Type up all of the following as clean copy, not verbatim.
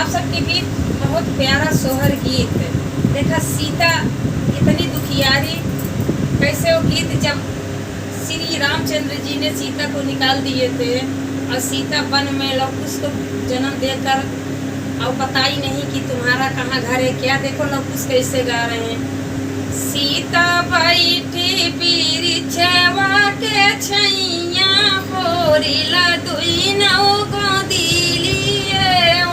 आप सबके बीच बहुत प्यारा सोहर गीत। देखा सीता इतनी दुखियारी, कैसे वो गीत जब श्री रामचंद्र जी ने सीता को निकाल दिए थे और सीता वन में लवकुश को जन्म देकर और बताई नहीं कि तुम्हारा कहाँ घर है क्या। देखो लवकुश कैसे गा रहे हैं। सीता बैठी बिरिछवा के छैया होरिला दुई नौ गोदिलिए ओ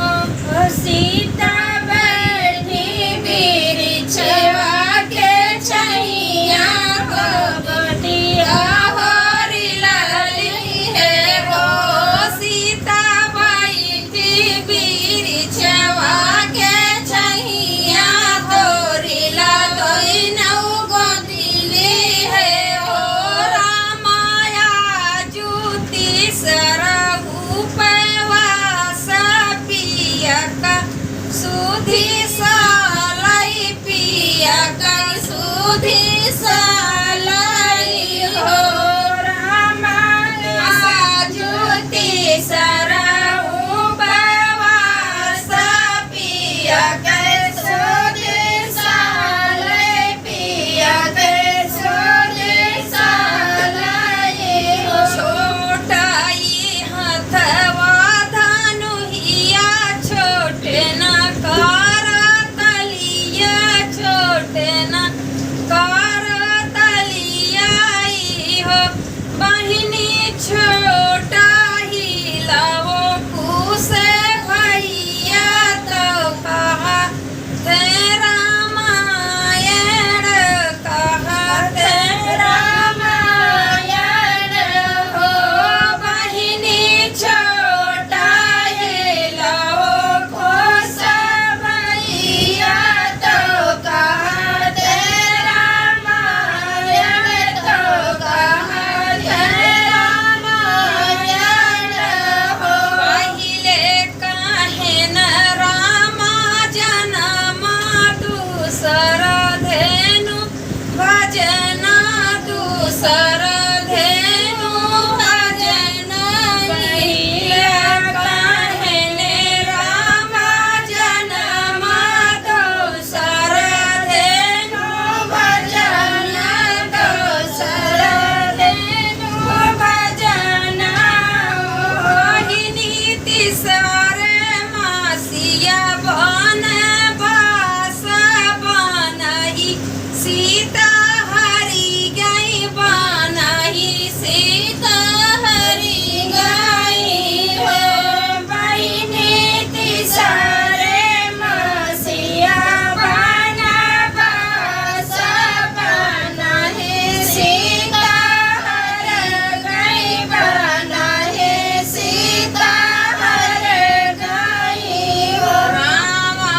सीता बैठी बिरिछवा के छैया हो गोदिया होरिला लिए ओ सीता बैठी बिरिछवा के छैया होरिला दुई नौ गोदिली है ओ रामाया जुति सरहु पैवास पिया का सुधी सालाई पिया का सुधी सालाई हो रामाया ज्योति सरहु पैवास पिया के सुधी सालाई पिया के सुधी सालाई हो छोटाई हथवा धनुहिया छोटे न कर तलिया छोटे न कर तलिया हो बहिनी छोटा ही लाओ कुसे भैया तो कहा थे रामायण कहा थे रामायण हो बहिनी छोटा ये लाओ खोस भैया तो कहते रामायण तो कहते रामायण हो पहिले काहे न रामा जनमा दूसर धेनु भजना दूसर धेनु भजन पहिले काहे ने रामा जनमा दूसर धेनु भजन दूसर धेनु भजन मोहिनी तिसर मासिया बन बास बनही सीता हरि गई बनही सीता हरि गई हो बहिनी तिसरे मसिया बन बास बनहि सीता हर गई बनहि सीता हर गई हो रामा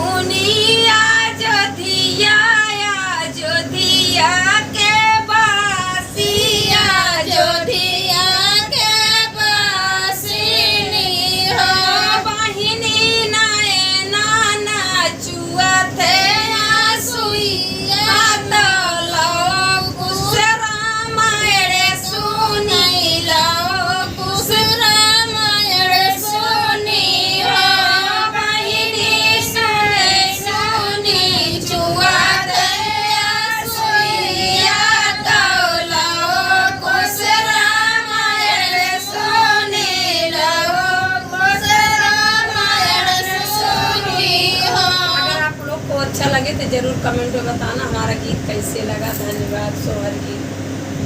सुनिया जोधिया जोधिया के बासिया जोधिया के बासिनी हो बहिनी नाए नाना चुआ थे आसुइया रामायण सुनी लो कुछ रामायण सुनी हो बहिनी सुनी चुआ आसुइया कुछ रामायण सुनी लो कुछ रामायण सुनी हो। अगर आप लोग को अच्छा लगे तो जरूर कमेंट में बताना हमारा गीत कैसे लगा। धन्यवाद। सोहर गीत।